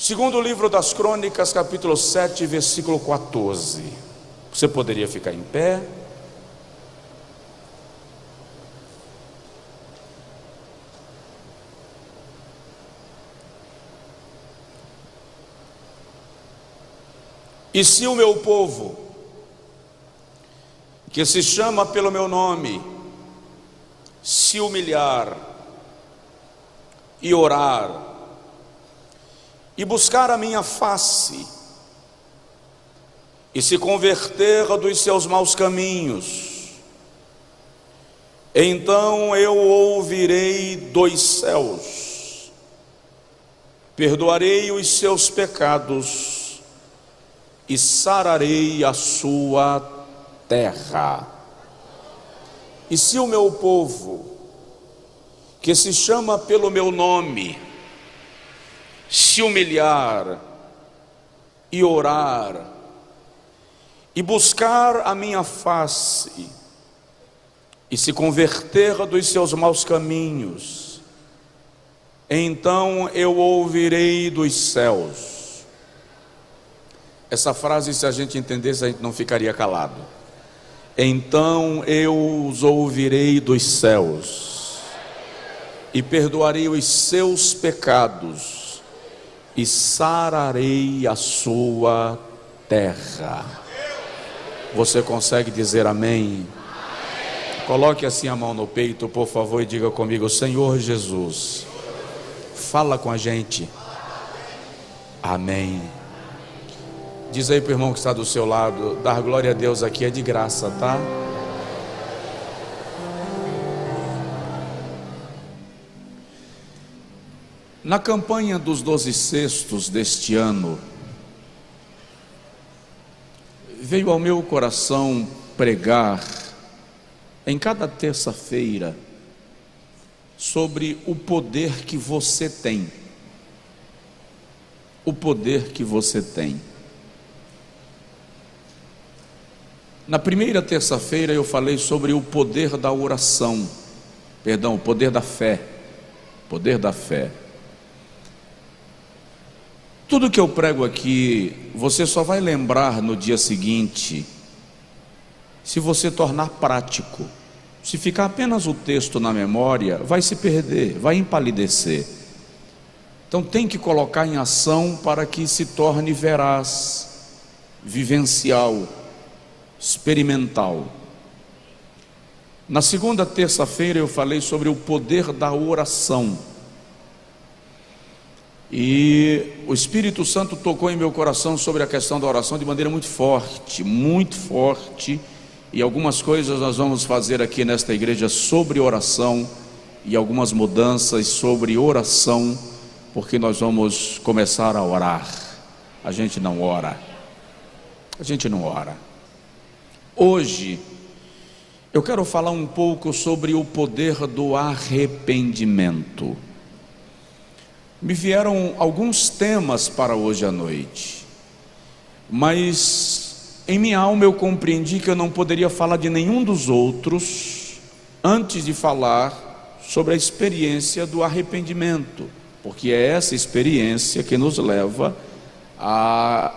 Segundo livro das Crônicas, capítulo 7, versículo 14. Você poderia ficar em pé? E se o meu povo, que se chama pelo meu nome, se humilhar e orar e buscar a minha face e se converter dos seus maus caminhos, então eu ouvirei dos céus, perdoarei os seus pecados e sararei a sua terra. E se o meu povo, que se chama pelo meu nome, se humilhar e orar e buscar a minha face e se converter dos seus maus caminhos, então eu ouvirei dos céus. Essa frase, se a gente entendesse, a gente não ficaria calado. Então eu os ouvirei dos céus e perdoarei os seus pecados e sararei a sua terra. Você consegue dizer amém? Coloque assim a mão no peito, por favor, e diga comigo: Senhor Jesus, fala com a gente. Amém. Diz aí para o irmão que está do seu lado: dar glória a Deus aqui é de graça, tá? Na campanha dos 12 cestos deste ano, veio ao meu coração pregar em cada terça-feira sobre o poder que você tem. O poder que você tem. Na primeira terça-feira eu falei sobre o poder da oração, o poder da fé, poder da fé. Tudo que eu prego aqui, você só vai lembrar no dia seguinte, se você tornar prático. Se ficar apenas o texto na memória, vai se perder, vai empalidecer. Então tem que colocar em ação para que se torne veraz, vivencial, experimental. Na segunda terça-feira eu falei sobre o poder da oração. E o Espírito Santo tocou em meu coração sobre a questão da oração de maneira muito forte, e algumas coisas nós vamos fazer aqui nesta igreja sobre oração, e algumas mudanças sobre oração, porque nós vamos começar a orar. A gente não ora. Hoje eu quero falar um pouco sobre o poder do arrependimento. Me vieram alguns temas para hoje à noite, mas em minha alma eu compreendi que eu não poderia falar de nenhum dos outros antes de falar sobre a experiência do arrependimento, porque é essa experiência que nos leva a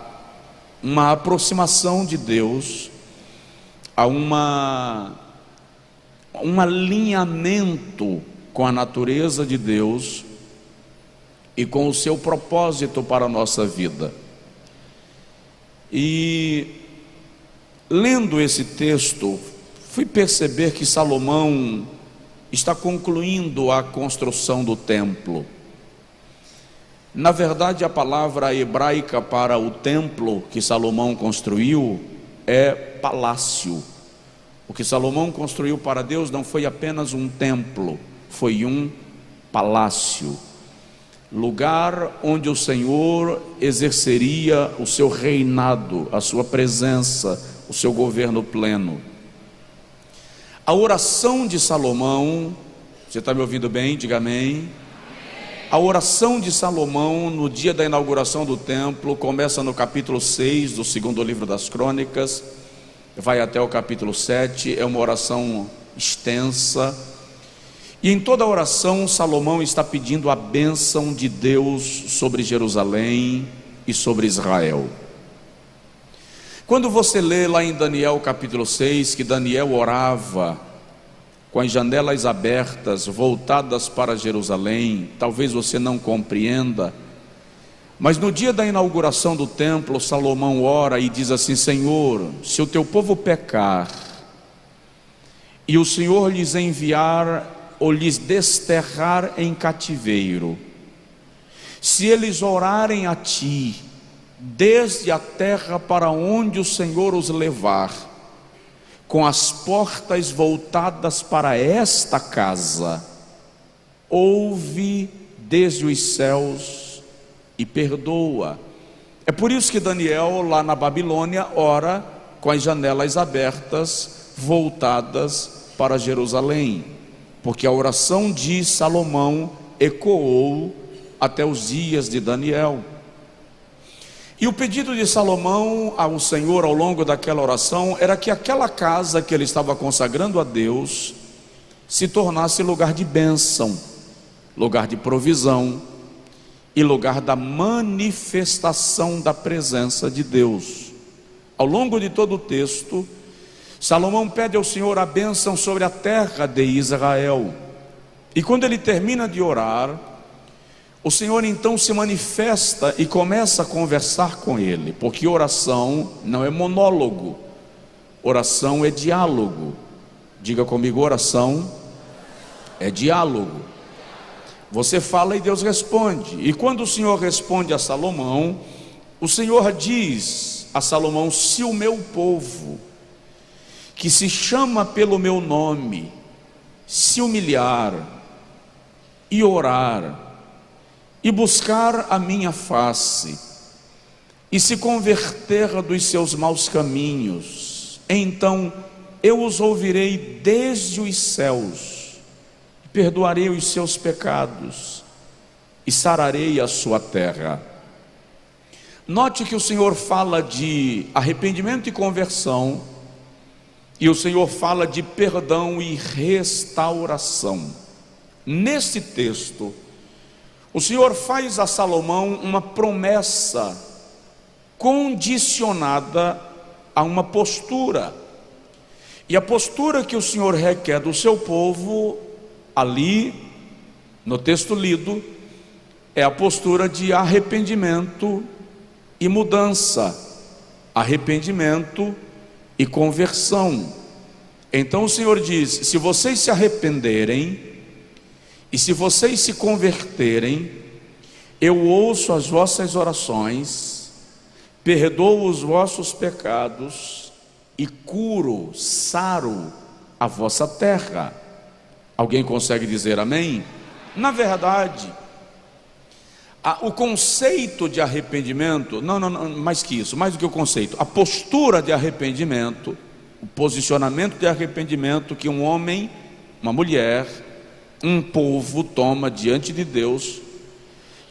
uma aproximação de Deus, a um alinhamento com a natureza de Deus e com o seu propósito para a nossa vida. E lendo esse texto, fui perceber que Salomão está concluindo a construção do templo. Na verdade, a palavra hebraica para o templo que Salomão construiu é palácio. O que Salomão construiu para Deus não foi apenas um templo, foi um palácio. Lugar onde o Senhor exerceria o seu reinado, a sua presença, o seu governo pleno. A oração de Salomão, você está me ouvindo bem? Diga amém. A oração de Salomão no dia da inauguração do templo começa no capítulo 6 do segundo livro das Crônicas, vai até o capítulo 7, é uma oração extensa. E em toda a oração, Salomão está pedindo a bênção de Deus sobre Jerusalém e sobre Israel. Quando você lê lá em Daniel capítulo 6, que Daniel orava com as janelas abertas, voltadas para Jerusalém, talvez você não compreenda, mas no dia da inauguração do templo, Salomão ora e diz assim: Senhor, se o teu povo pecar, e o Senhor lhes enviar ou lhes desterrar em cativeiro, se eles orarem a ti, desde a terra para onde o Senhor os levar, com as portas voltadas para esta casa, ouve desde os céus e perdoa. É por isso que Daniel, lá na Babilônia, ora com as janelas abertas, voltadas para Jerusalém, porque a oração de Salomão ecoou até os dias de Daniel. E o pedido de Salomão ao Senhor ao longo daquela oração era que aquela casa que ele estava consagrando a Deus se tornasse lugar de bênção, lugar de provisão e lugar da manifestação da presença de Deus. Ao longo de todo o texto, Salomão pede ao Senhor a bênção sobre a terra de Israel. E quando ele termina de orar, o Senhor então se manifesta e começa a conversar com ele, porque oração não é monólogo, oração é diálogo. Diga comigo, oração é diálogo. Você fala e Deus responde. E quando o Senhor responde a Salomão, o Senhor diz a Salomão: se o meu povo, que se chama pelo meu nome, se humilhar e orar e buscar a minha face e se converter dos seus maus caminhos, então eu os ouvirei desde os céus, perdoarei os seus pecados e sararei a sua terra. Note que o Senhor fala de arrependimento e conversão, e o Senhor fala de perdão e restauração. Neste texto, o Senhor faz a Salomão uma promessa condicionada a uma postura. E a postura que o Senhor requer do seu povo, ali no texto lido, é a postura de arrependimento e mudança, arrependimento e conversão. Então o Senhor diz: se vocês se arrependerem e se vocês se converterem, eu ouço as vossas orações, perdoo os vossos pecados e curo, saro a vossa terra. Alguém consegue dizer amém? Na verdade, o conceito de arrependimento, não, mais que isso, mais do que o conceito, a postura de arrependimento, o posicionamento de arrependimento que um homem, uma mulher, um povo toma diante de Deus,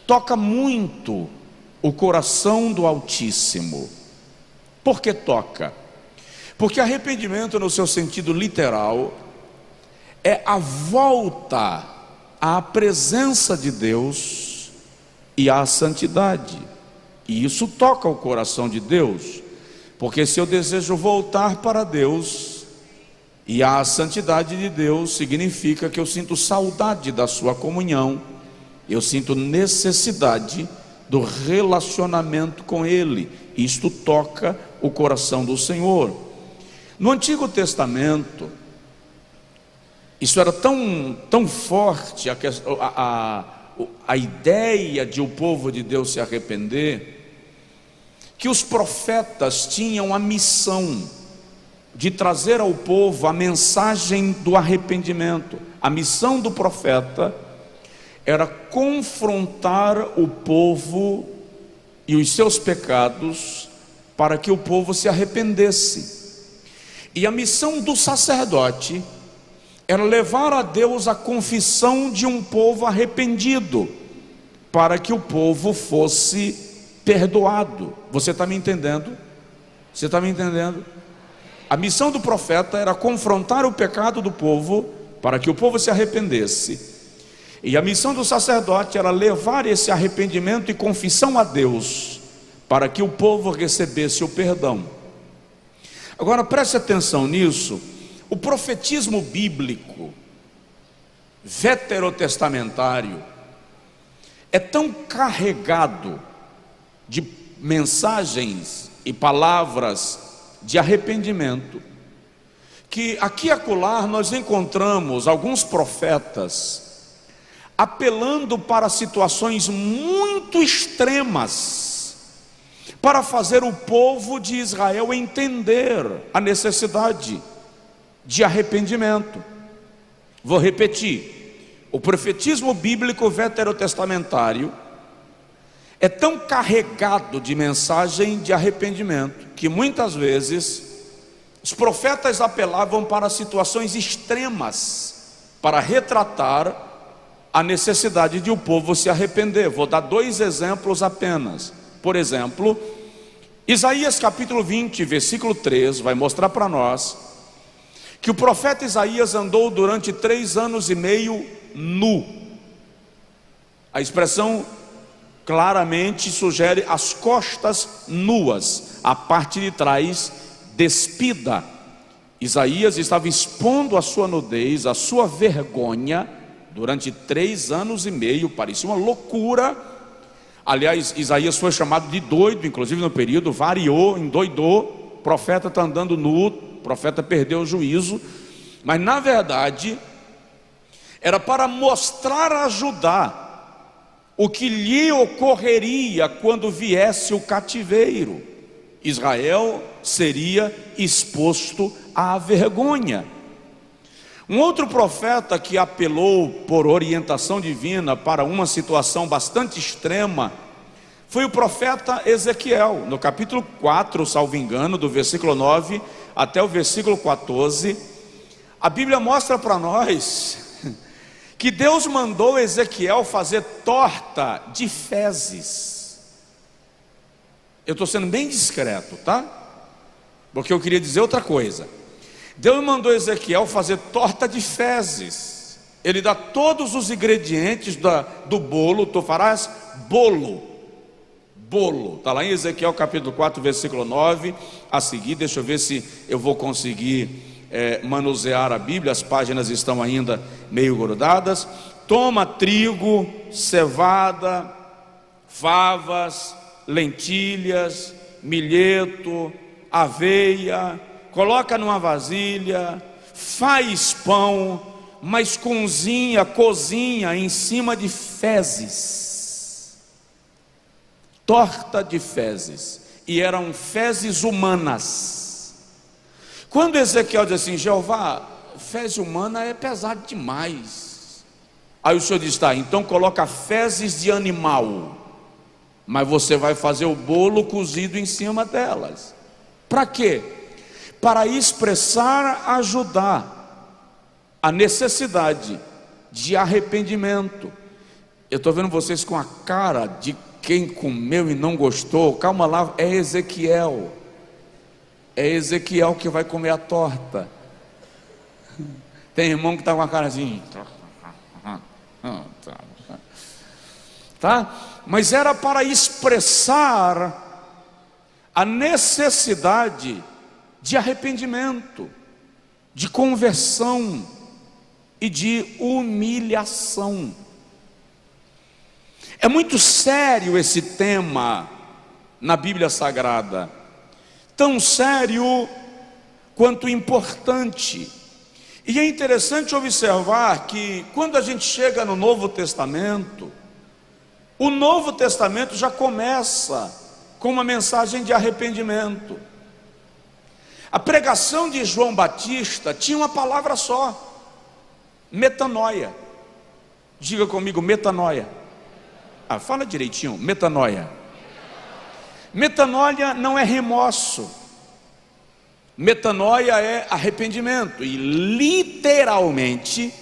toca muito o coração do Altíssimo. Por que toca? Porque arrependimento, no seu sentido literal, é a volta à presença de Deus e à santidade. E isso toca o coração de Deus, porque se eu desejo voltar para Deus e a santidade de Deus, significa que eu sinto saudade da sua comunhão, eu sinto necessidade do relacionamento com Ele. Isto toca o coração do Senhor. No Antigo Testamento, isso era tão forte, a ideia de o povo de Deus se arrepender, que os profetas tinham a missão de trazer ao povo a mensagem do arrependimento. A missão do profeta era confrontar o povo e os seus pecados, para que o povo se arrependesse. E a missão do sacerdote era levar a Deus a confissão de um povo arrependido, para que o povo fosse perdoado. Você está me entendendo? Você está me entendendo? A missão do profeta era confrontar o pecado do povo para que o povo se arrependesse. E a missão do sacerdote era levar esse arrependimento e confissão a Deus, para que o povo recebesse o perdão. Agora preste atenção nisso. O profetismo bíblico veterotestamentário é tão carregado de mensagens e palavras de arrependimento, que aqui e acolá nós encontramos alguns profetas apelando para situações muito extremas, para fazer o povo de Israel entender a necessidade de arrependimento. Vou repetir: o profetismo bíblico veterotestamentário é tão carregado de mensagem de arrependimento que muitas vezes os profetas apelavam para situações extremas para retratar a necessidade de o povo se arrepender. Vou dar 2 exemplos apenas. Por exemplo, Isaías capítulo 20, versículo 3, vai mostrar para nós que o profeta Isaías andou durante 3 anos e meio nu. A expressão claramente sugere as costas nuas, a parte de trás despida. Isaías estava expondo a sua nudez, a sua vergonha, durante 3 anos e meio. Parecia uma loucura. Aliás, Isaías foi chamado de doido, inclusive no período, variou, endoidou. O profeta está andando nu, o profeta perdeu o juízo. Mas na verdade era para mostrar a Judá o que lhe ocorreria quando viesse o cativeiro. Israel seria exposto à vergonha. Um outro profeta que apelou por orientação divina para uma situação bastante extrema foi o profeta Ezequiel. No capítulo 4, salvo engano, do versículo 9 até o versículo 14, a Bíblia mostra para nós que Deus mandou Ezequiel fazer torta de fezes. Eu estou sendo bem discreto, tá? Porque eu queria dizer outra coisa. Deus mandou Ezequiel fazer torta de fezes. Ele dá todos os ingredientes do bolo. Tu farás bolo. Está lá em Ezequiel capítulo 4, versículo 9. A seguir, deixa eu ver se eu vou conseguir manusear a Bíblia. As páginas estão ainda meio grudadas. Toma trigo, cevada, favas, lentilhas, milheto, aveia, coloca numa vasilha, faz pão, mas cozinha em cima de fezes. Torta de fezes. E eram fezes humanas. Quando Ezequiel diz assim: Jeová, fezes humana é pesado demais. Aí o Senhor diz: tá, então coloca fezes de animal, mas você vai fazer o bolo cozido em cima delas. Para quê? Para expressar a Judá a necessidade de arrependimento. Eu estou vendo vocês com a cara de quem comeu e não gostou. Calma lá, é Ezequiel. É Ezequiel que vai comer a torta. Tem irmão que está com a cara assim, tá? Mas era para expressar a necessidade de arrependimento, de conversão e de humilhação. É muito sério esse tema na Bíblia Sagrada, tão sério quanto importante. E é interessante observar que quando a gente chega no Novo Testamento, o Novo Testamento já começa com uma mensagem de arrependimento. A pregação de João Batista tinha uma palavra só: metanoia. Diga comigo, metanoia. Fala direitinho, metanoia. Metanoia não é remorso. Metanoia é arrependimento. E literalmente,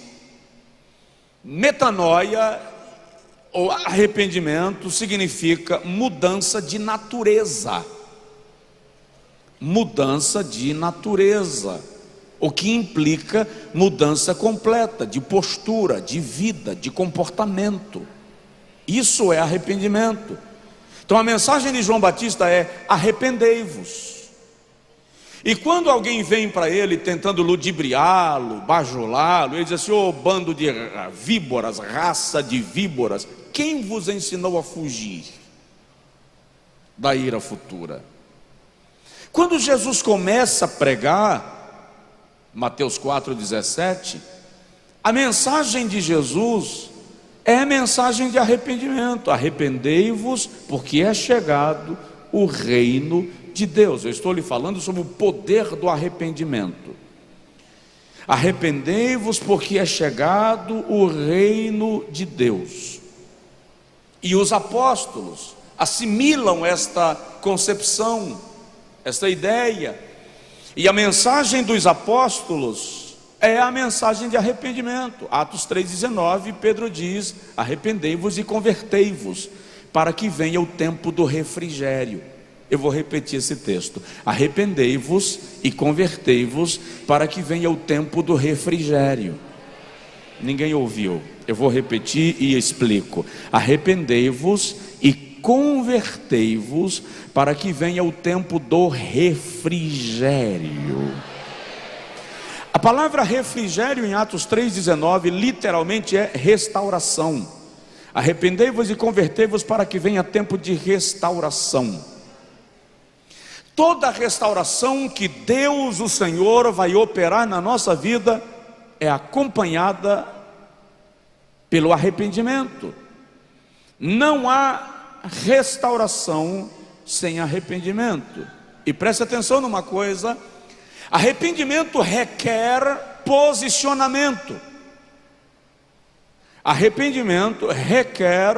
metanoia ou arrependimento significa mudança de natureza. Mudança de natureza. o que implica mudança completa de postura, de vida, de comportamento. Isso é arrependimento. Então a mensagem de João Batista é: arrependei-vos. E quando alguém vem para ele tentando ludibriá-lo, bajulá-lo, ele diz assim: ô bando de víboras, raça de víboras, quem vos ensinou a fugir da ira futura? Quando Jesus começa a pregar, Mateus 4,17, a mensagem de Jesus é a mensagem de arrependimento. Arrependei-vos, porque é chegado o reino de Deus. Eu estou lhe falando sobre o poder do arrependimento. Arrependei-vos, porque é chegado o reino de Deus. E os apóstolos assimilam esta concepção, esta ideia, e a mensagem dos apóstolos é a mensagem de arrependimento. Atos 3,19, Pedro diz: arrependei-vos e convertei-vos, para que venha o tempo do refrigério. Eu vou repetir esse texto: arrependei-vos e convertei-vos, para que venha o tempo do refrigério. Ninguém ouviu, eu vou repetir e explico: arrependei-vos e convertei-vos, para que venha o tempo do refrigério. A palavra refrigério em Atos 3,19 literalmente é restauração. Arrependei-vos e convertei-vos, para que venha tempo de restauração. Toda restauração que Deus, o Senhor, vai operar na nossa vida é acompanhada pelo arrependimento. Não há restauração sem arrependimento. E preste atenção numa coisa: arrependimento requer posicionamento. Arrependimento requer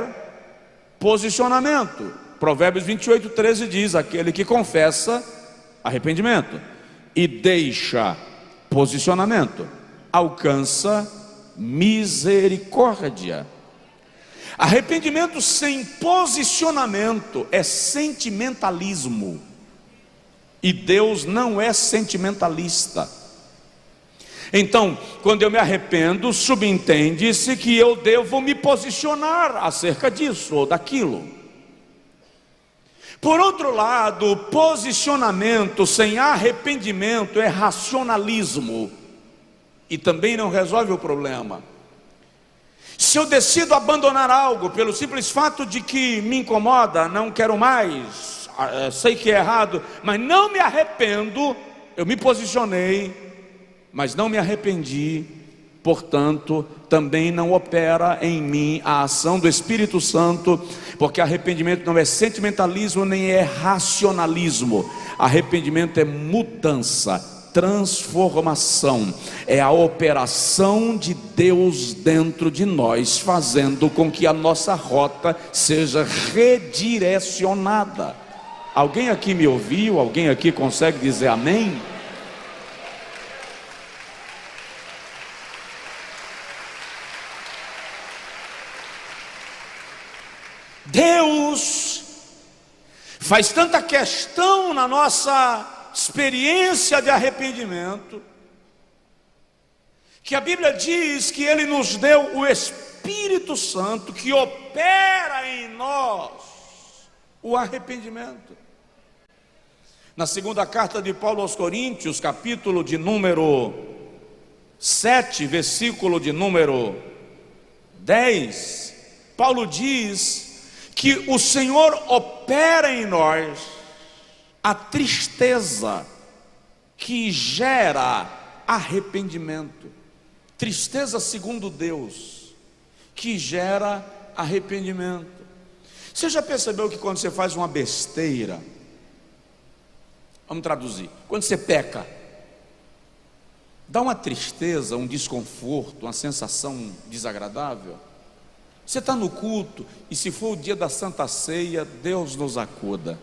posicionamento. Provérbios 28:13 diz: aquele que confessa arrependimento e deixa posicionamento, alcança misericórdia. Arrependimento sem posicionamento é sentimentalismo, e Deus não é sentimentalista. Então, quando eu me arrependo, subentende-se que eu devo me posicionar acerca disso ou daquilo. Por outro lado, posicionamento sem arrependimento é racionalismo, e também não resolve o problema. Se eu decido abandonar algo pelo simples fato de que me incomoda, não quero mais, sei que é errado, mas não me arrependo, eu me posicionei, mas não me arrependi, portanto, também não opera em mim a ação do Espírito Santo, porque arrependimento não é sentimentalismo, nem é racionalismo. Arrependimento é mudança, transformação, é a operação de Deus dentro de nós, fazendo com que a nossa rota seja redirecionada. Alguém aqui me ouviu? Alguém aqui consegue dizer amém? Deus faz tanta questão na nossa experiência de arrependimento, que a Bíblia diz que Ele nos deu o Espírito Santo, que opera em nós o arrependimento. Na segunda carta de Paulo aos Coríntios, capítulo de número 7, versículo de número 10, Paulo diz que o Senhor opera em nós a tristeza que gera arrependimento. Tristeza segundo Deus, que gera arrependimento. Você já percebeu que quando você faz uma besteira, vamos traduzir, quando você peca, dá uma tristeza, um desconforto, uma sensação desagradável? Você está no culto, e se for o dia da Santa Ceia, Deus nos acuda.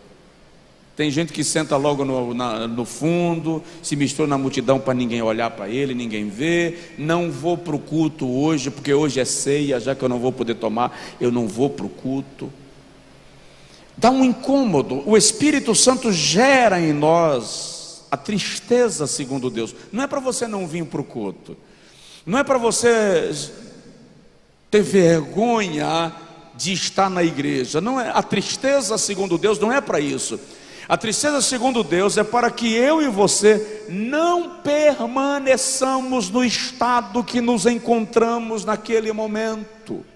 Tem gente que senta logo no fundo, se mistura na multidão para ninguém olhar para ele, ninguém ver. Não vou para o culto hoje, porque hoje é ceia, já que eu não vou poder tomar, eu não vou para o culto. Dá um incômodo. O Espírito Santo gera em nós a a tristeza segundo Deus, não é para você não vir para o culto, não é para você ter vergonha de estar na igreja, não é. A tristeza segundo Deus não é para isso. A tristeza segundo Deus é para que eu e você não permaneçamos no estado que nos encontramos naquele momento.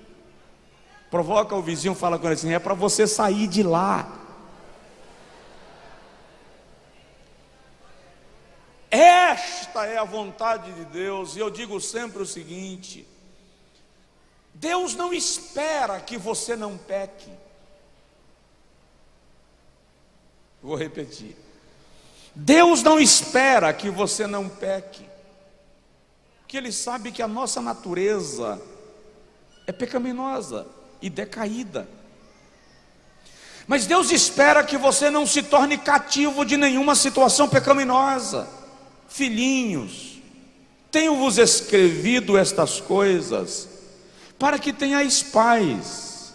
Provoca o vizinho, fala com ele assim: é para você sair de lá. Esta é a vontade de Deus. E eu digo sempre o seguinte: Deus não espera que você não peque. Vou repetir: Deus não espera que você não peque, porque Ele sabe que a nossa natureza é pecaminosa e decaída. Mas Deus espera que você não se torne cativo de nenhuma situação pecaminosa. Filhinhos, tenho-vos escrevido estas coisas para que tenhais paz,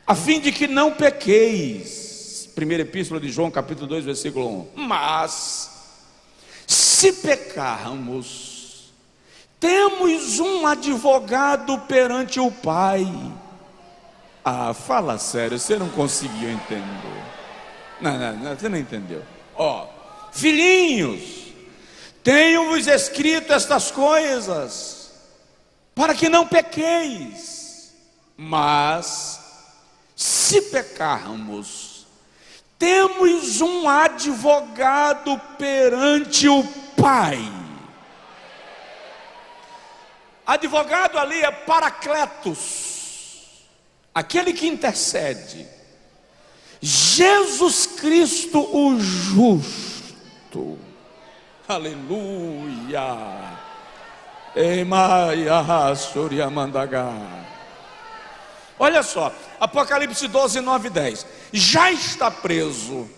a fim de que não pequeis. Primeira epístola de João, capítulo 2, versículo 1. Mas, se pecarmos, temos um advogado perante o Pai. Ah, fala sério, você não conseguiu entender. Não, você não entendeu. Filhinhos, tenho-vos escrito estas coisas para que não pequeis. Mas, se pecarmos, temos um advogado perante o Pai. Advogado ali é Paracletos, aquele que intercede. Jesus Cristo o justo. Aleluia. Olha só, Apocalipse 12, 9 e 10. Já está preso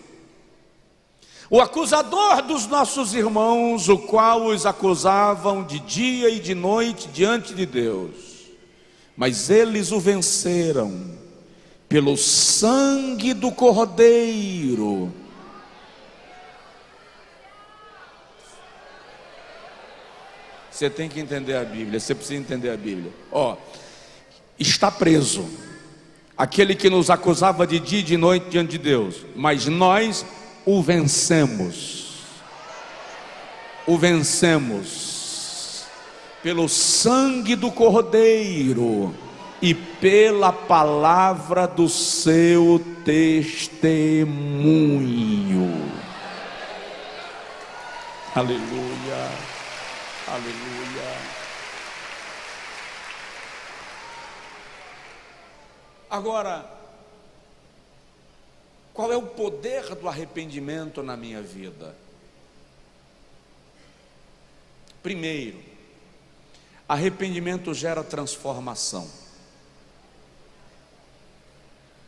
o acusador dos nossos irmãos, o qual os acusavam de dia e de noite diante de Deus. Mas eles o venceram pelo sangue do Cordeiro. Você tem que entender a Bíblia, você precisa entender a Bíblia. Está preso aquele que nos acusava de dia e de noite diante de Deus, mas nós o vencemos. O vencemos pelo sangue do Cordeiro e pela palavra do seu testemunho. Aleluia, aleluia. Agora, qual é o poder do arrependimento na minha vida? Primeiro, arrependimento gera transformação.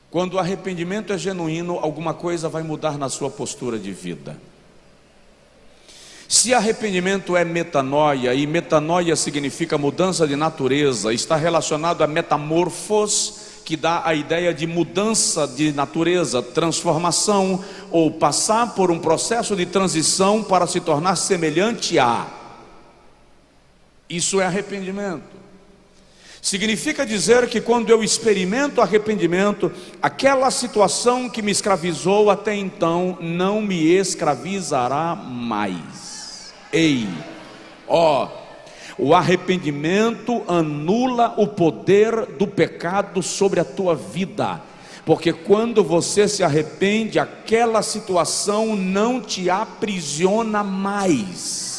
Quando o arrependimento é genuíno, alguma coisa vai mudar na sua postura de vida. Se arrependimento é metanoia, e metanoia significa mudança de natureza, está relacionado a metamorfos, que dá a ideia de mudança de natureza, transformação, ou passar por um processo de transição para se tornar semelhante a. Isso é arrependimento. Significa dizer que quando eu experimento arrependimento, aquela situação que me escravizou até então não me escravizará mais. O arrependimento anula o poder do pecado sobre a tua vida, porque quando você se arrepende, aquela situação não te aprisiona mais.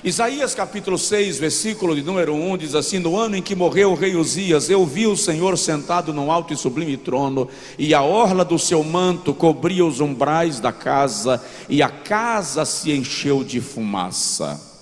Isaías capítulo 6, versículo de número 1 diz assim: no ano em que morreu o rei Uzias, eu vi o Senhor sentado num alto e sublime trono, e a orla do seu manto cobria os umbrais da casa, e a casa se encheu de fumaça.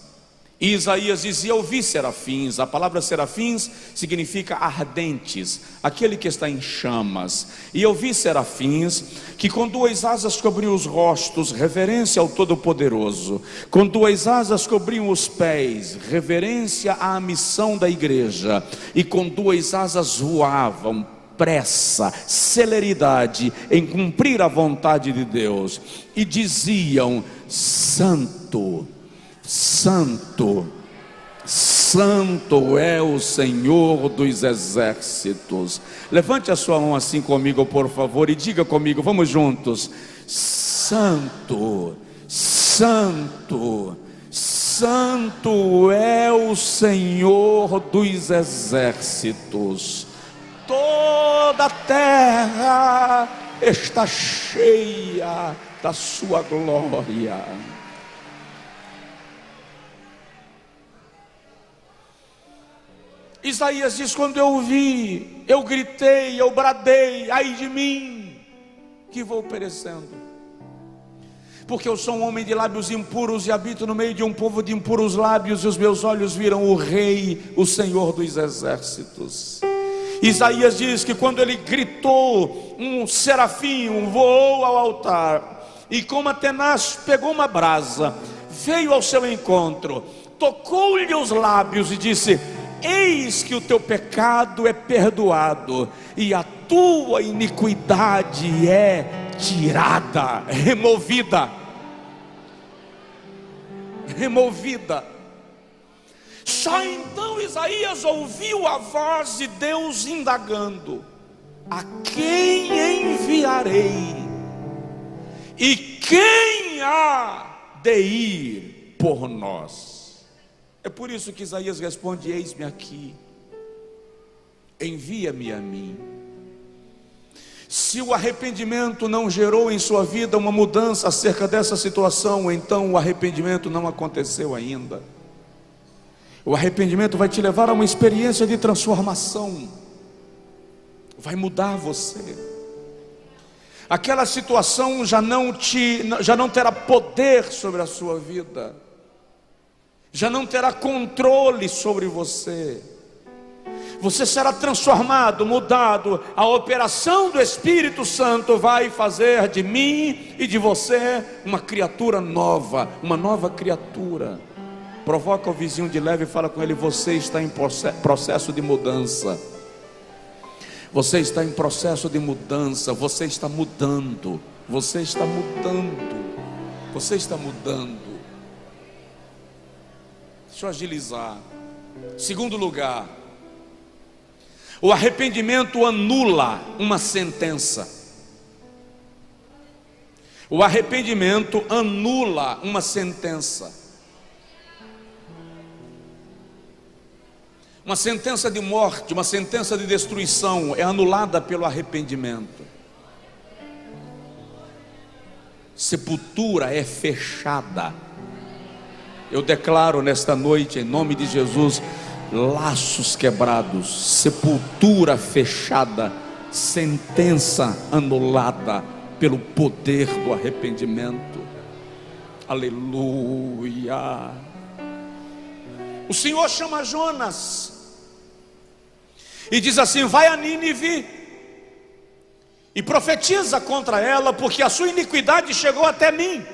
E Isaías dizia: eu vi serafins. A palavra serafins significa ardentes, aquele que está em chamas. E eu vi serafins que com duas asas cobriam os rostos, reverência ao Todo-Poderoso. Com duas asas cobriam os pés, reverência à missão da igreja. E com duas asas voavam, pressa, celeridade em cumprir a vontade de Deus, e diziam: Santo, Santo, Santo é o Senhor dos exércitos. Levante a sua mão assim comigo, por favor, e diga comigo, vamos juntos: Santo, Santo, Santo é o Senhor dos exércitos. Toda a terra está cheia da sua glória. Isaías diz: quando eu ouvi, eu gritei, eu bradei, ai de mim, que vou perecendo, porque eu sou um homem de lábios impuros e habito no meio de um povo de impuros lábios, e os meus olhos viram o Rei, o Senhor dos exércitos. Isaías diz que quando ele gritou, um serafim voou ao altar, e com uma tenaz pegou uma brasa, veio ao seu encontro, tocou-lhe os lábios e disse: eis que o teu pecado é perdoado, e a tua iniquidade é tirada, removida. Removida. Só então Isaías ouviu a voz de Deus indagando: a quem enviarei? E quem há de ir por nós? É por isso que Isaías responde: eis-me aqui, envia-me a mim. Se o arrependimento não gerou em sua vida uma mudança acerca dessa situação, então o arrependimento não aconteceu ainda. O arrependimento vai te levar a uma experiência de transformação, vai mudar você. Aquela situação já não terá poder sobre a sua vida, já não terá controle sobre você. Você será transformado, mudado. A operação do Espírito Santo vai fazer de mim e de você uma criatura nova, uma nova criatura. Provoca o vizinho de leve e fala com ele: você está em processo de mudança. Você está em processo de mudança. Você está mudando. Você está mudando. Você está mudando. Deixa eu agilizar. Segundo lugar, o arrependimento anula uma sentença. O arrependimento anula uma sentença. Uma sentença de morte, uma sentença de destruição é anulada pelo arrependimento. Sepultura é fechada. Eu declaro nesta noite, em nome de Jesus, laços quebrados, sepultura fechada, sentença anulada pelo poder do arrependimento. Aleluia. O Senhor chama Jonas e diz assim: vai a Nínive e profetiza contra ela, porque a sua iniquidade chegou até mim.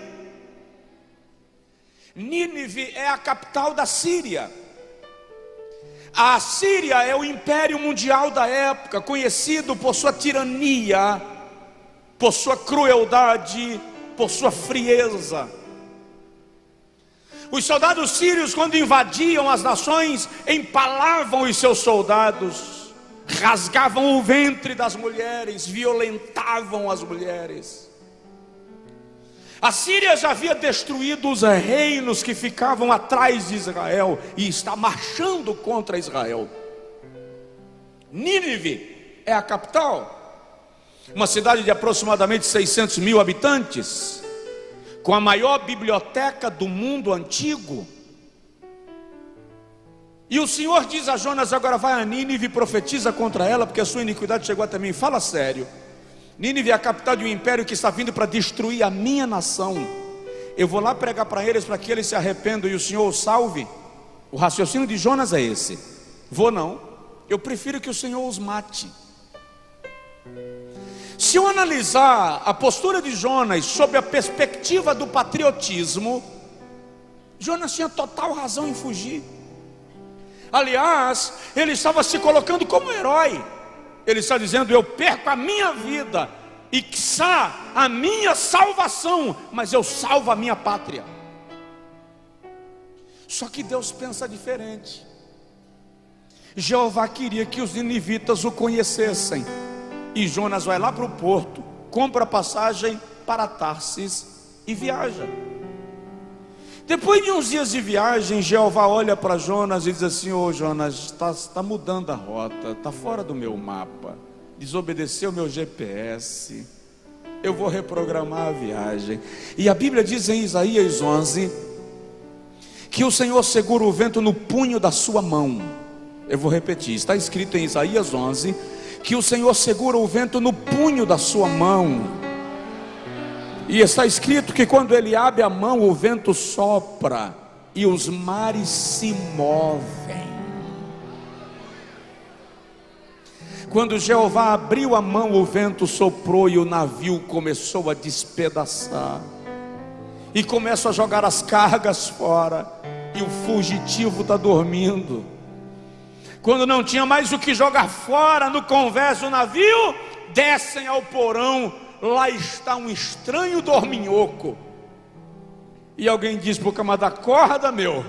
Nínive é a capital da Síria. A Síria é o império mundial da época, conhecido por sua tirania, por sua crueldade, por sua frieza. Os soldados sírios, quando invadiam as nações, empalavam os seus soldados, rasgavam o ventre das mulheres, violentavam as mulheres. A Síria já havia destruído os reinos que ficavam atrás de Israel e está marchando contra Israel. Nínive é a capital, uma cidade de aproximadamente 600 mil habitantes, com a maior biblioteca do mundo antigo. E o Senhor diz a Jonas: agora vai a Nínive e profetiza contra ela, porque a sua iniquidade chegou até mim. Fala sério. Nínive é a capital de um império que está vindo para destruir a minha nação. Eu vou lá pregar para eles, para que eles se arrependam e o Senhor os salve. O raciocínio de Jonas é esse: vou não, eu prefiro que o Senhor os mate. Se eu analisar a postura de Jonas sob a perspectiva do patriotismo, Jonas tinha total razão em fugir. Aliás, ele estava se colocando como herói. Ele está dizendo: eu perco a minha vida e quiçá a minha salvação, mas eu salvo a minha pátria. Só que Deus pensa diferente. Jeová queria que os ninivitas o conhecessem, e Jonas vai lá para o porto, compra passagem para Tarsis e viaja. Depois de uns dias de viagem, Jeová olha para Jonas e diz assim: ô Jonas, está mudando a rota, está fora do meu mapa, desobedeceu meu GPS, eu vou reprogramar a viagem. E a Bíblia diz em Isaías 11 que o Senhor segura o vento no punho da sua mão. Eu vou repetir, está escrito em Isaías 11 que o Senhor segura o vento no punho da sua mão. E está escrito que quando Ele abre a mão, o vento sopra e os mares se movem. Quando Jeová abriu a mão, o vento soprou e o navio começou a despedaçar, e começa a jogar as cargas fora, e o fugitivo está dormindo. Quando não tinha mais o que jogar fora no convés do navio, descem ao porão. Lá está um estranho dorminhoco. E alguém diz para o camarada: acorda, meu,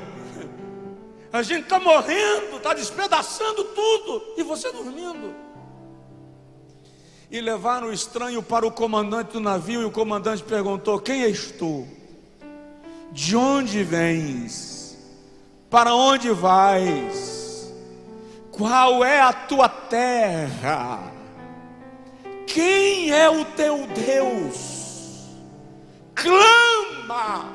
a gente está morrendo, está despedaçando tudo, e você dormindo. E levaram o estranho para o comandante do navio, e o comandante perguntou: quem és tu? De onde vens? Para onde vais? Qual é a tua terra? Quem é o teu Deus? Clama,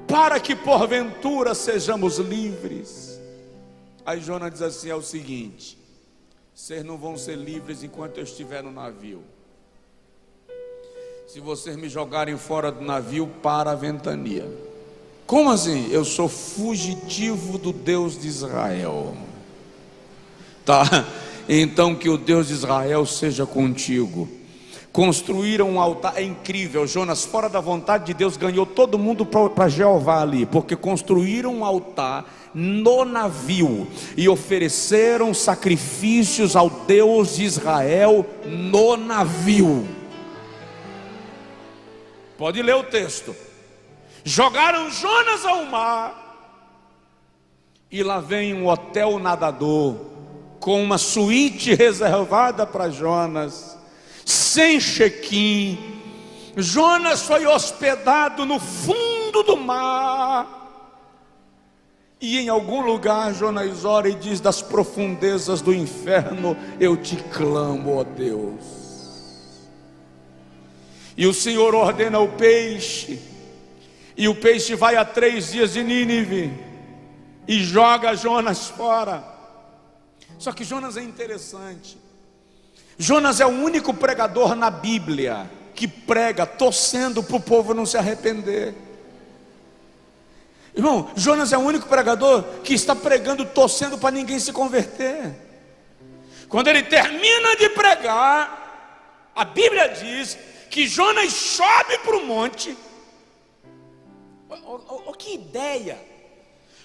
para que porventura sejamos livres. Aí Jonas diz assim: é o seguinte, vocês não vão ser livres enquanto eu estiver no navio. Se vocês me jogarem fora do navio, para a ventania. Como assim? Eu sou fugitivo do Deus de Israel. Tá? Então que o Deus de Israel seja contigo. Construíram um altar. É incrível, Jonas, fora da vontade de Deus, ganhou todo mundo para Jeová ali, porque construíram um altar no navio e ofereceram sacrifícios ao Deus de Israel no navio. Pode ler o texto. Jogaram Jonas ao mar, e lá vem um hotel nadador com uma suíte reservada para Jonas, sem check-in. Jonas foi hospedado no fundo do mar, e em algum lugar Jonas ora e diz: das profundezas do inferno eu te clamo, ó Deus. E o Senhor ordena o peixe, e o peixe vai a 3 dias de Nínive e joga Jonas fora. Só que Jonas é interessante. Jonas é o único pregador na Bíblia que prega torcendo para o povo não se arrepender. Irmão, Jonas é o único pregador que está pregando torcendo para ninguém se converter. Quando ele termina de pregar, a Bíblia diz que Jonas sobe para o monte. Que ideia!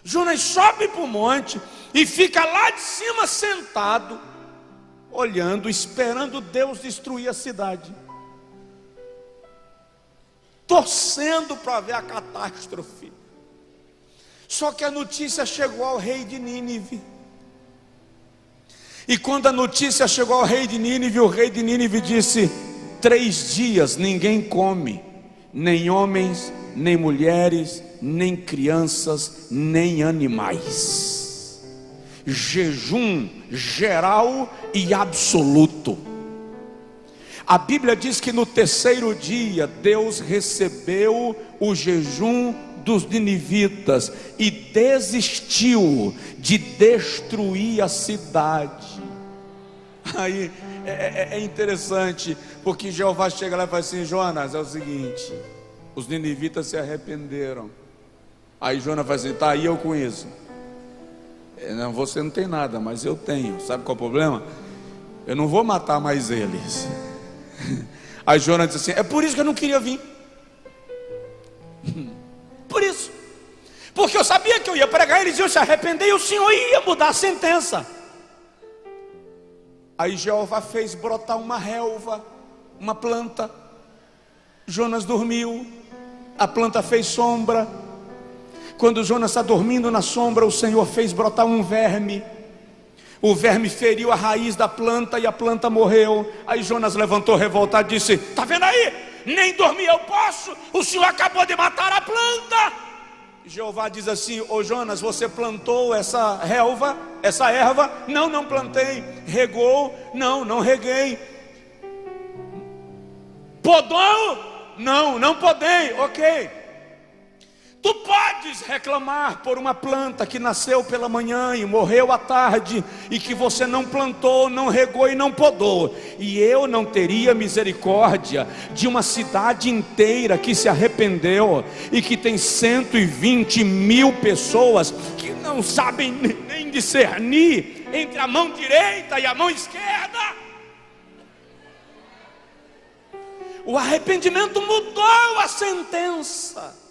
Jonas sobe para o monte e fica lá de cima sentado, olhando, esperando Deus destruir a cidade, torcendo para ver a catástrofe. Só que a notícia chegou ao rei de Nínive. E quando a notícia chegou ao rei de Nínive, o rei de Nínive disse: 3 dias ninguém come, nem homens, nem mulheres, nem crianças, nem animais. Jejum geral e absoluto. A Bíblia diz que no 3º dia Deus recebeu o jejum dos ninivitas e desistiu de destruir a cidade. Aí é interessante, porque Jeová chega lá e fala assim: Jonas, é o seguinte, os ninivitas se arrependeram. Aí Jonas fala assim: tá, aí eu com isso. Não, você não tem nada, mas eu tenho. Sabe qual é o problema? Eu não vou matar mais eles. Aí Jonas diz assim: é por isso que eu não queria vir. Por isso, porque eu sabia que eu ia pregar, eles iam se arrepender e o Senhor ia mudar a sentença. Aí Jeová fez brotar uma relva, uma planta. Jonas dormiu, a planta fez sombra. Quando Jonas está dormindo na sombra, o Senhor fez brotar um verme. O verme feriu a raiz da planta e a planta morreu. Aí Jonas levantou revoltado e disse: está vendo aí? Nem dormir eu posso, o Senhor acabou de matar a planta. Jeová diz assim: ô Jonas, você plantou essa relva, essa erva? Não, não plantei. Regou? Não, não reguei. Podou? Não, não podei. Ok. Tu podes reclamar por uma planta que nasceu pela manhã e morreu à tarde, e que você não plantou, não regou e não podou. E eu não teria misericórdia de uma cidade inteira que se arrependeu e que tem 120 mil pessoas que não sabem nem discernir entre a mão direita e a mão esquerda? O arrependimento mudou a sentença.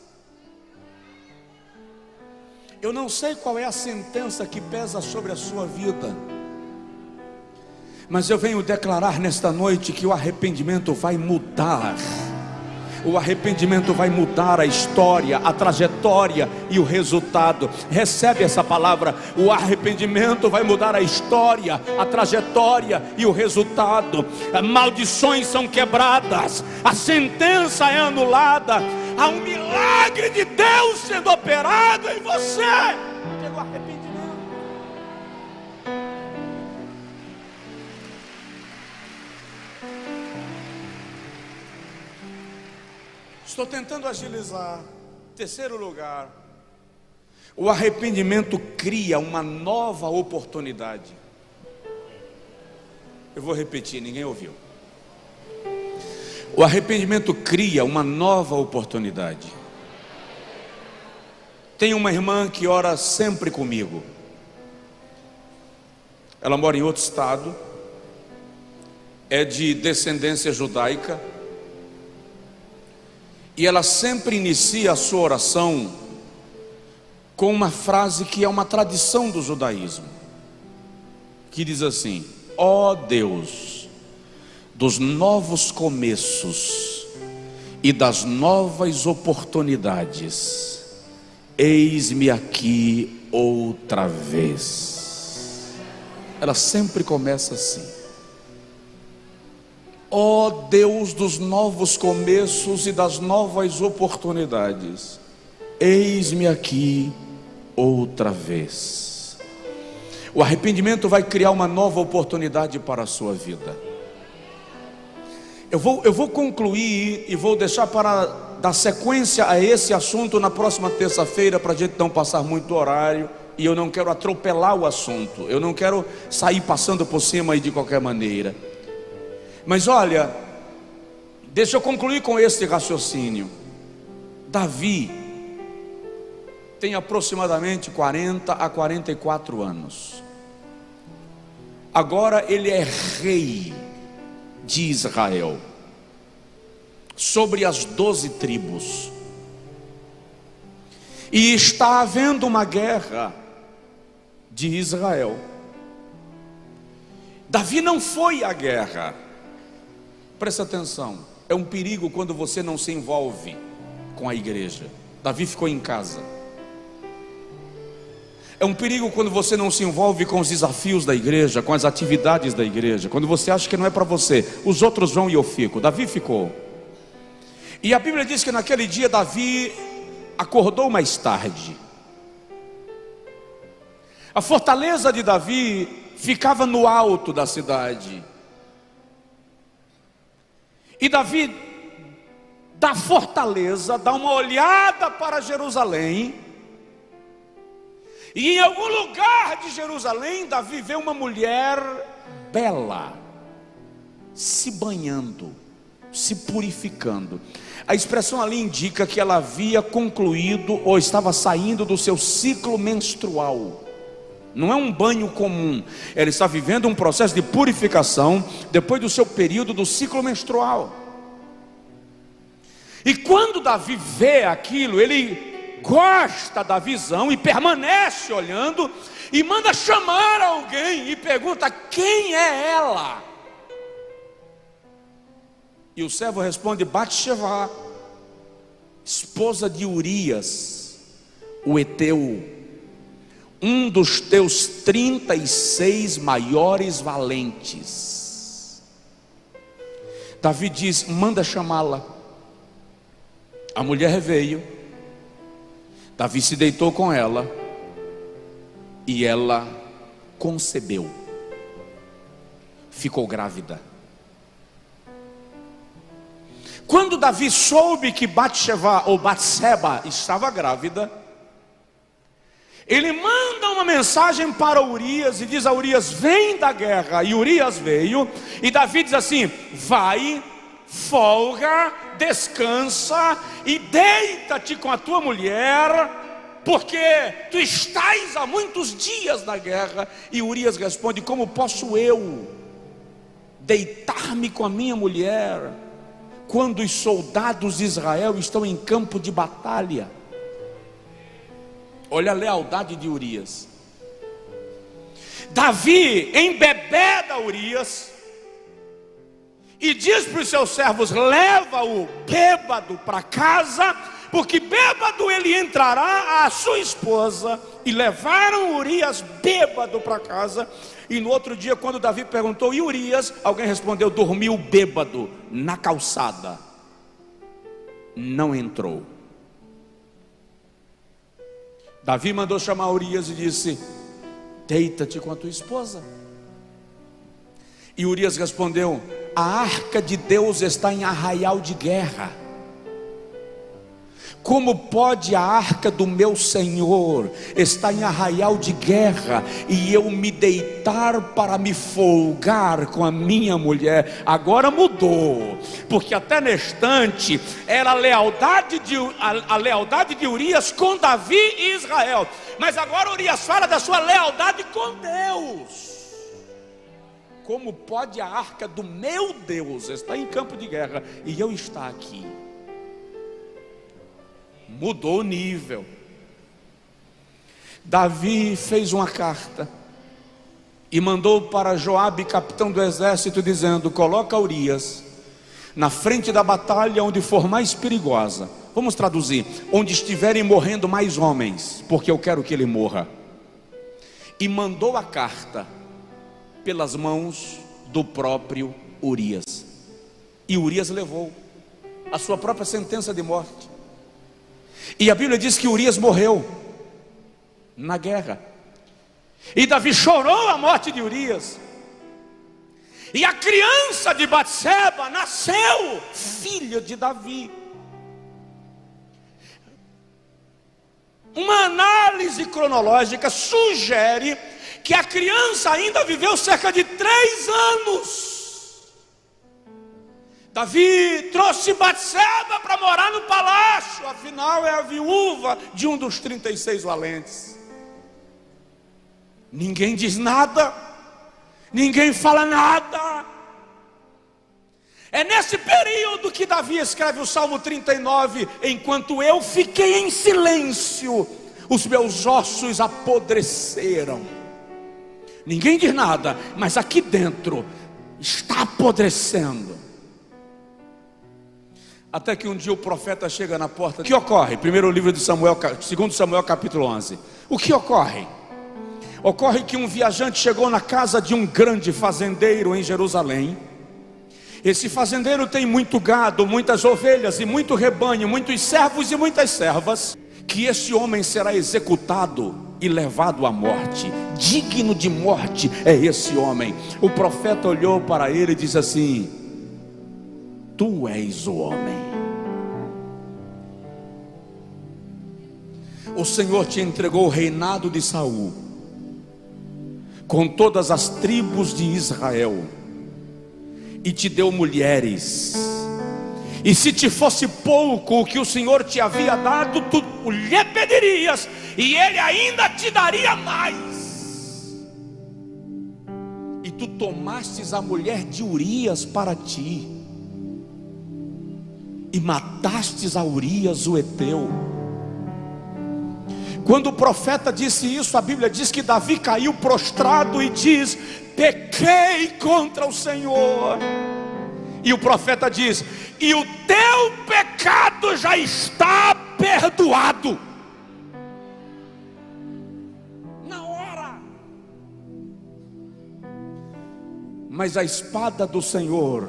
Eu não sei qual é a sentença que pesa sobre a sua vida, mas eu venho declarar nesta noite que o arrependimento vai mudar. O arrependimento vai mudar a história, a trajetória e o resultado. Recebe essa palavra. O arrependimento vai mudar a história, a trajetória e o resultado. Maldições são quebradas, a sentença é anulada. Há um milagre de Deus sendo operado em você pelo arrependimento. Estou tentando agilizar. Terceiro lugar, o arrependimento cria uma nova oportunidade. Eu vou repetir, ninguém ouviu. O arrependimento cria uma nova oportunidade. Tem uma irmã que ora sempre comigo. Ela mora em outro estado, é de descendência judaica, e ela sempre inicia a sua oração com uma frase que é uma tradição do judaísmo, que diz assim: ó Deus dos novos começos e das novas oportunidades, eis-me aqui outra vez. Ela sempre começa assim: ó Deus dos novos começos e das novas oportunidades, eis-me aqui outra vez. O arrependimento vai criar uma nova oportunidade para a sua vida. Eu vou concluir e vou deixar para dar sequência a esse assunto na próxima terça-feira, para a gente não passar muito horário. E eu não quero atropelar o assunto, eu não quero sair passando por cima aí de qualquer maneira. Mas olha, deixa eu concluir com esse raciocínio. Davi tem aproximadamente 40 a 44 anos. Agora ele é rei de Israel, sobre as 12 tribos, e está havendo uma guerra de Israel. Davi não foi à guerra. Presta atenção, é um perigo quando você não se envolve com a igreja. Davi ficou em casa. É um perigo quando você não se envolve com os desafios da igreja, com as atividades da igreja, quando você acha que não é para você, os outros vão e eu fico. Davi ficou. E a Bíblia diz que naquele dia Davi acordou mais tarde. A fortaleza de Davi ficava no alto da cidade. E Davi, da fortaleza, dá uma olhada para Jerusalém. E em algum lugar de Jerusalém, Davi vê uma mulher bela, se banhando, se purificando. A expressão ali indica que ela havia concluído ou estava saindo do seu ciclo menstrual. Não é um banho comum, ela está vivendo um processo de purificação depois do seu período do ciclo menstrual. E quando Davi vê aquilo, ele gosta da visão e permanece olhando, e manda chamar alguém e pergunta: quem é ela? E o servo responde: Batseba, esposa de Urias, o heteu, um dos teus 36 maiores valentes. Davi diz: manda chamá-la. A mulher veio, Davi se deitou com ela, e ela concebeu, ficou grávida. Quando Davi soube que Batseba estava grávida, ele manda uma mensagem para Urias e diz a Urias: vem da guerra. E Urias veio, e Davi diz assim: vai, folga, descansa e deita-te com a tua mulher, porque tu estás há muitos dias na guerra. E Urias responde: como posso eu deitar-me com a minha mulher quando os soldados de Israel estão em campo de batalha? Olha a lealdade de Urias. Davi embebeda Urias e diz para os seus servos: leva-o bêbado para casa, porque bêbado ele entrará à sua esposa. E levaram Urias bêbado para casa. E no outro dia, quando Davi perguntou: e Urias? Alguém respondeu: dormiu bêbado na calçada, não entrou. Davi mandou chamar Urias e disse: deita-te com a tua esposa. E Urias respondeu: a arca de Deus está em arraial de guerra. Como pode a arca do meu Senhor estar em arraial de guerra e eu me deitar para me folgar com a minha mulher? Agora mudou, porque até neste instante era a lealdade de Urias com Davi e Israel, mas agora Urias fala da sua lealdade com Deus. Como pode a arca do meu Deus estar em campo de guerra e eu estar aqui? Mudou o nível. Davi fez uma carta e mandou para Joabe, capitão do exército, dizendo: coloca Urias na frente da batalha onde for mais perigosa. Vamos traduzir: onde estiverem morrendo mais homens, porque eu quero que ele morra. E mandou a carta pelas mãos do próprio Urias. E Urias levou a sua própria sentença de morte. E a Bíblia diz que Urias morreu na guerra. E Davi chorou a morte de Urias. E a criança de Batseba nasceu filha de Davi. Uma análise cronológica sugere que a criança ainda viveu cerca de 3 anos. Davi trouxe Batseba para morar no palácio, afinal é a viúva de um dos 36 valentes. Ninguém diz nada, ninguém fala nada. É nesse período que Davi escreve o Salmo 39: enquanto eu fiquei em silêncio, os meus ossos apodreceram. Ninguém diz nada, mas aqui dentro está apodrecendo. Até que um dia o profeta chega na porta. O que ocorre? Primeiro livro de Samuel, 2 Samuel capítulo 11. O que ocorre? Ocorre que um viajante chegou na casa de um grande fazendeiro em Jerusalém. Esse fazendeiro tem muito gado, muitas ovelhas e muito rebanho, muitos servos e muitas servas. Que esse homem será executado e levado à morte. Digno de morte é esse homem. O profeta olhou para ele e disse assim: tu és o homem. O Senhor te entregou o reinado de Saul, com todas as tribos de Israel, e te deu mulheres. E se te fosse pouco o que o Senhor te havia dado, tu lhe pedirias, e ele ainda te daria mais. E tu tomastes a mulher de Urias para ti, e matastes a Urias o heteu. Quando o profeta disse isso, a Bíblia diz que Davi caiu prostrado e diz: pequei contra o Senhor. E o profeta diz: e o teu pecado já está perdoado. Na hora. Mas a espada do Senhor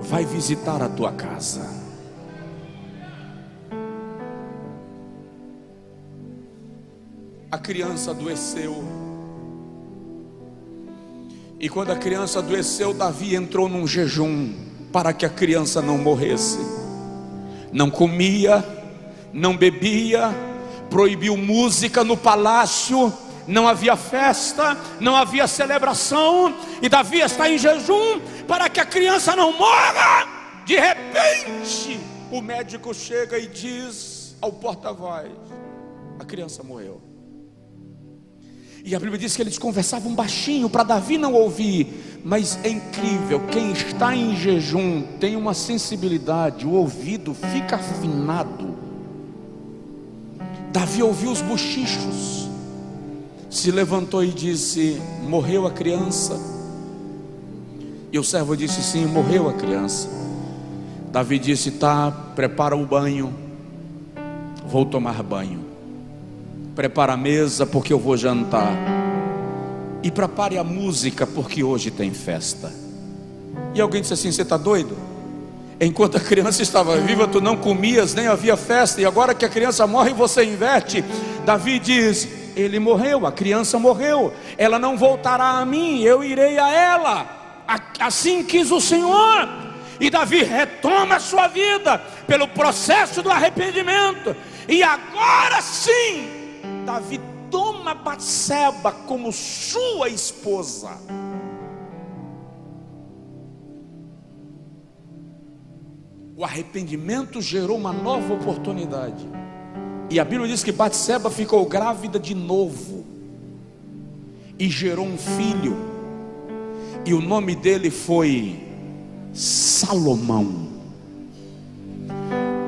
vai visitar a tua casa. A criança adoeceu. E quando a criança adoeceu, Davi entrou num jejum para que a criança não morresse. Não comia, não bebia, proibiu música no palácio, não havia festa, não havia celebração, e Davi está em jejum para que a criança não morra. De repente, o médico chega e diz ao porta-voz: a criança morreu. E a Bíblia diz que eles conversavam baixinho para Davi não ouvir. Mas é incrível, quem está em jejum tem uma sensibilidade, o ouvido fica afinado. Davi ouviu os bochichos, se levantou e disse: morreu a criança? E o servo disse: sim, morreu a criança. Davi disse: tá, prepara o banho, vou tomar banho. Prepara a mesa porque eu vou jantar. E prepare a música porque hoje tem festa. E alguém disse assim: você está doido? Enquanto a criança estava viva, tu não comias, nem havia festa. E agora que a criança morre, você inverte. Davi diz: ele morreu, a criança morreu, ela não voltará a mim, eu irei a ela. Assim quis o Senhor. E Davi retoma a sua vida pelo processo do arrependimento. E agora sim, Davi toma Batseba como sua esposa. O arrependimento gerou uma nova oportunidade. E a Bíblia diz que Batseba ficou grávida de novo e gerou um filho. E o nome dele foi Salomão.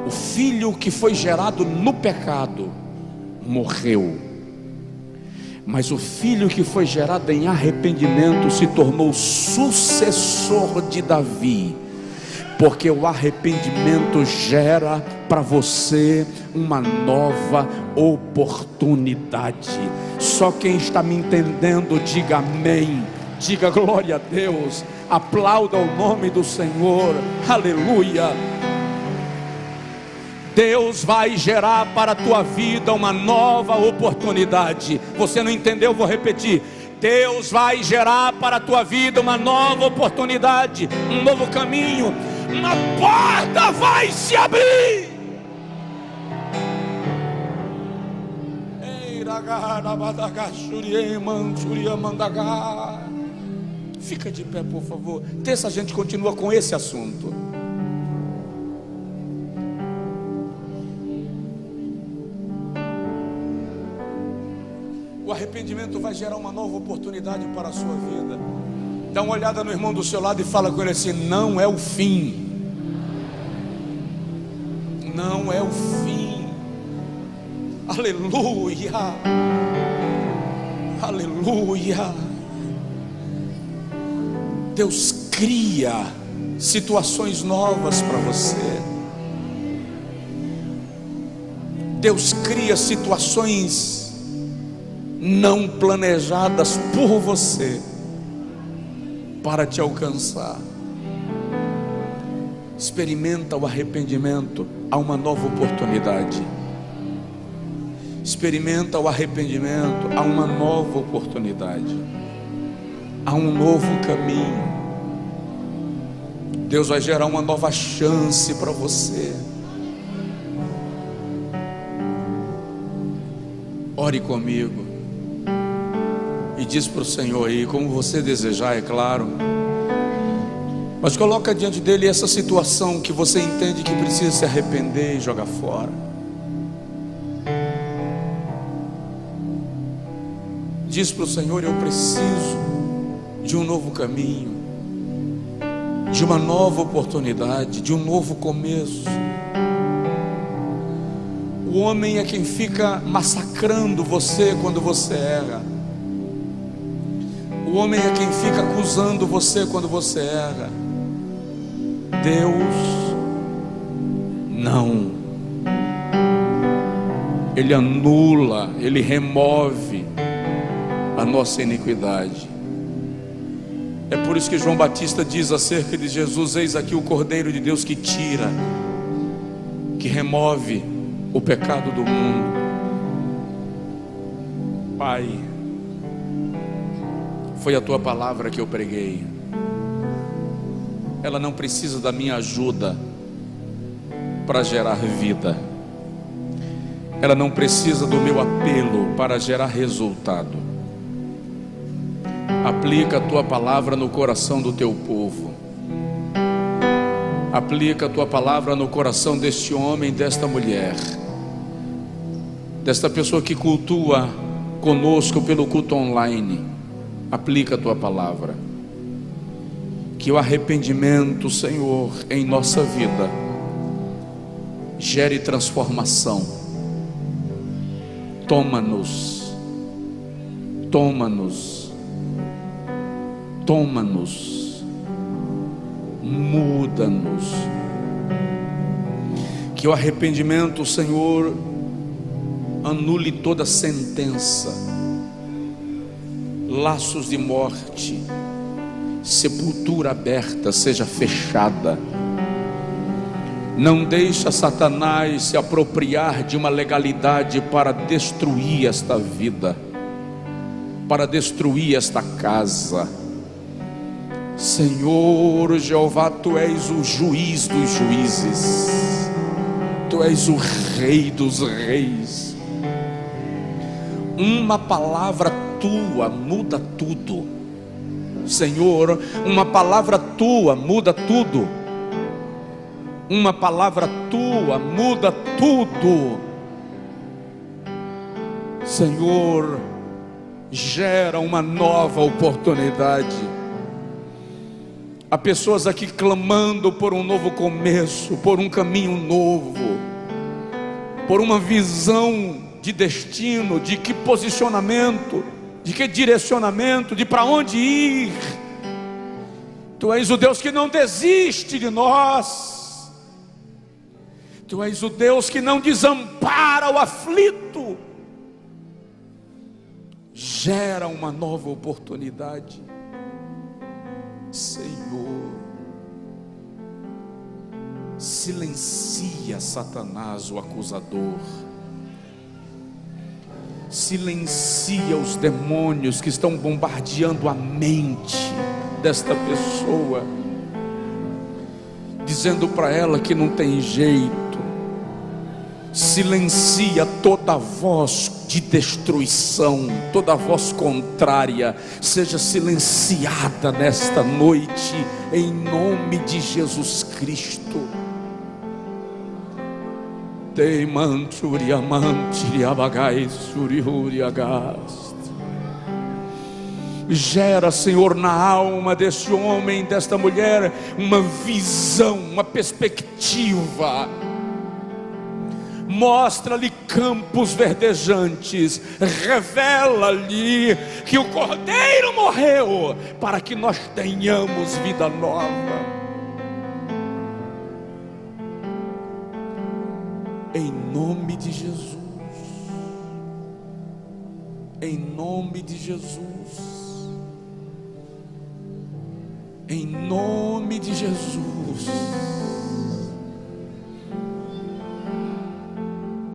O filho que foi gerado no pecado morreu, mas o filho que foi gerado em arrependimento se tornou sucessor de Davi, porque o arrependimento gera para você uma nova oportunidade. Só quem está me entendendo, diga amém, diga glória a Deus, aplauda o nome do Senhor, aleluia. Deus vai gerar para a tua vida uma nova oportunidade. Você não entendeu? Vou repetir. Deus vai gerar para a tua vida uma nova oportunidade, um novo caminho. Uma porta vai se abrir. Fica de pé, por favor. Terça a gente continua com esse assunto. O arrependimento vai gerar uma nova oportunidade para a sua vida. Dá uma olhada no irmão do seu lado e fala com ele assim: não é o fim. Não é o fim. Aleluia. Aleluia. Deus cria situações novas para você. Deus cria situações não planejadas por você para te alcançar. Experimenta o arrependimento, há uma nova oportunidade. Experimenta o arrependimento, há uma nova oportunidade, há um novo caminho. Deus vai gerar uma nova chance para você. Ore comigo e diz para o Senhor aí, como você desejar, é claro, mas coloca diante dele essa situação que você entende que precisa se arrepender e jogar fora. Diz para o Senhor: eu preciso de um novo caminho, de uma nova oportunidade, de um novo começo. O homem é quem fica massacrando você quando você erra. O homem é quem fica acusando você quando você erra. Deus não. Ele anula, Ele remove a nossa iniquidade. É por isso que João Batista diz acerca de Jesus: eis aqui o Cordeiro de Deus que tira, que remove o pecado do mundo. Pai, foi a tua palavra que eu preguei. Ela não precisa da minha ajuda para gerar vida. Ela não precisa do meu apelo para gerar resultado. Aplica a tua palavra no coração do teu povo. Aplica a tua palavra no coração deste homem, desta mulher, desta pessoa que cultua conosco pelo culto online. Aplica a tua palavra. Que o arrependimento, Senhor, em nossa vida gere transformação. Toma-nos, toma-nos, toma-nos, muda-nos. Que o arrependimento, Senhor, anule toda sentença, laços de morte, sepultura aberta seja fechada. Não deixa Satanás se apropriar de uma legalidade para destruir esta vida, para destruir esta casa. Senhor Jeová, Tu és o juiz dos juízes, Tu és o rei dos reis. Uma palavra Tua muda tudo. Senhor, uma palavra Tua muda tudo. Uma palavra Tua muda tudo. Senhor, gera uma nova oportunidade. Há pessoas aqui clamando por um novo começo, por um caminho novo, por uma visão de destino, de que posicionamento, de que direcionamento, de para onde ir. Tu és o Deus que não desiste de nós. Tu és o Deus que não desampara o aflito. Gera uma nova oportunidade, Senhor. Silencia Satanás, o acusador. Silencia os demônios que estão bombardeando a mente desta pessoa, dizendo para ela que não tem jeito. Silencia toda voz de destruição, toda voz contrária, seja silenciada nesta noite, em nome de Jesus Cristo. Gera, Senhor, na alma deste homem, desta mulher, uma visão, uma perspectiva. Mostra-lhe campos verdejantes, revela-lhe que o Cordeiro morreu para que nós tenhamos vida nova. Em nome de Jesus, em nome de Jesus, em nome de Jesus.